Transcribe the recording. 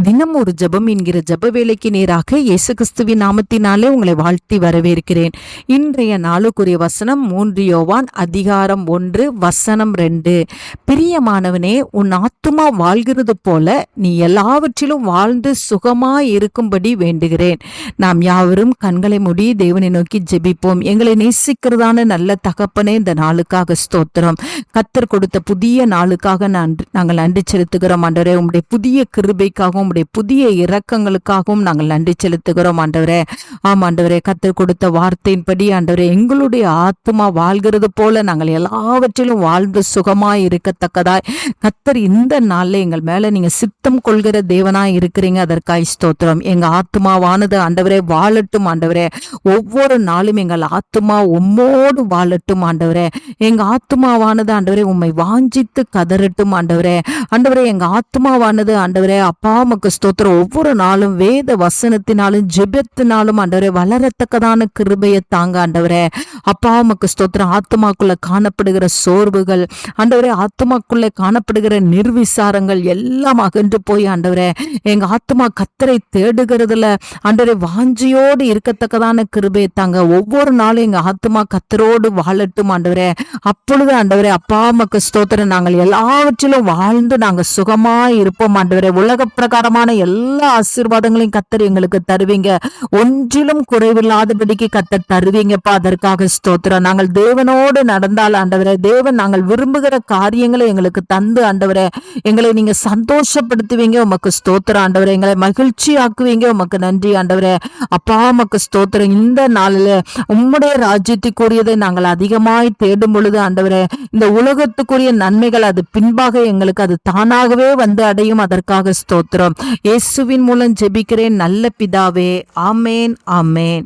தினம் ஒரு ஜெபம் என்கிற ஜெப வேலைக்கு நேராக இயேசு கிறிஸ்துவின் நாமத்தினாலே உங்களை வாழ்த்தி வரவேற்கிறேன். இன்றைய நாளுக்குரிய வசனம் 3 யோவான் அதிகாரம் 1 வசனம் 2. பிரியமானவனே, உன் ஆத்துமா வாழ்கிறது போல நீ எல்லாவற்றிலும் வாழ்ந்து சுகமாய் இருக்கும்படி வேண்டுகிறேன். நாம் யாவரும் கண்களை மூடி தேவனை நோக்கி ஜெபிப்போம். எங்களை நேசிக்கிறதான நல்ல தகப்பனே, இந்த நாளுக்காக ஸ்தோத்திரம். கர்த்தர் கொடுத்த புதிய நாளுக்காக நாங்கள் நன்றி செலுத்துகிறோம் ஆண்டவரே. உம்முடைய புதிய கிருபைக்காகவும் உம்முடைய புதிய இரக்கங்களுக்காகவும் நாங்கள் நன்றி செலுத்துகிறோம் ஆண்டவரே. ஆண்டவரே, கர்த்தர் கொடுத்த வார்த்தையின்படி ஆண்டவரே, எங்களுடைய ஆத்துமா வாழ்கிறது போல நாங்கள் எல்லாவற்றிலும் வாழ்ந்து சுகமாய் இருக்கத்தக்கதாய் கர்த்தர் இந்த நாள்ல எங்கள் மேல நீங்க சித்தம் கொள்கிற தேவனாய் இருக்கிறீங்க. அதற்காய் ஸ்தோத்திரம். எங்க ஆத்துமாவானது ஆண்டவரே வாழட்டும் ஆண்டவரே. ஒவ்வொரு நாளும் எங்கள் ஆத்துமா உம்மோடு வாழட்டும் ஆண்டவரே. எங்க ஆத்துமாவானது ஆண்டவரே உம்மை வாஞ்சித்து கதறட்டும் ஆண்டவரே. ஆண்டவரே, எங்க ஆத்துமாவானது ஆண்டவரே அப்பா உமக்கு ஸ்தோத்திரம், ஒவ்வொரு நாளும் வேத வசனத்தினாலும் ஜெபத்தினாலும் ஆண்டவரே வளரத்தக்கதான கிருபையை தாங்க ஆண்டவரே. அப்பா உமக்கு ஸ்தோத்திரம். ஆத்துமாக்குள்ள காணப்படுகிற சோர்வுகள் ஆண்டவரே, ஆத்துமாக்குள்ள காணப்படுகிற நிர்விசாரங்கள் எல்லாம் அகன்று போய் ஆண்டவரே எங்க ஆத்துமா கர்த்தரை தேடுகிறதுல ஆண்டவரே வாஞ்சியோடு இருக்கத்தக்கதான கிருபையை தாங்க. ஒவ்வொரு நாளும் எங்க ஆத்துமா கர்த்தரோடு வாழட்டும் ஆண்டவரே. அப்பொழுது ஆண்டவரே அப்பா உமக்கு ஸ்தோத்திரம், நாங்கள் எல்லாவற்றிலும் வாழ்ந்து நாங்க சுகமாய் இருப்போம் ஆண்டவரே. உலக பிரகாரமான எல்லா ஆசீர்வாதங்களையும் கர்த்தர் எங்களுக்கு தருவீங்க. ஒன்றிலும் குறைவில்லாதபடிக்கு கர்த்தர் தருவீங்கப்பா. அதற்காக ஸ்தோத்திரம். நாங்கள் தேவனோடு நடந்தால் ஆண்டவரே, தேவன் நாங்கள் விரும்புகிற காரியங்களை எங்களுக்கு தந்து ஆண்டவரே எங்களை நீங்க சந்தோஷப்படுத்துவீங்க. உமக்கு ஸ்தோத்திரம் ஆண்டவரே. எங்களை மகிழ்ச்சி ஆக்குவீங்க. உமக்கு நன்றி ஆண்டவரே. அப்பா உமக்கு ஸ்தோத்திரம். இந்த நாளில் உம்முடைய ராஜ்யத்துக்குரியதை நாங்கள் அதிகமாய் தேடும் பொழுது ஆண்டவரே, இந்த உலகத்துக்குரிய நன்மைகள் அது பின்பாக எங்களுக்கு அது தானாகவே வந்து அடையும். அதற்காக ஸ்தோத்திரம். இயேசுவின் மூலம் ஜெபிக்கிறேன் நல்ல பிதாவே. ஆமேன், ஆமேன்.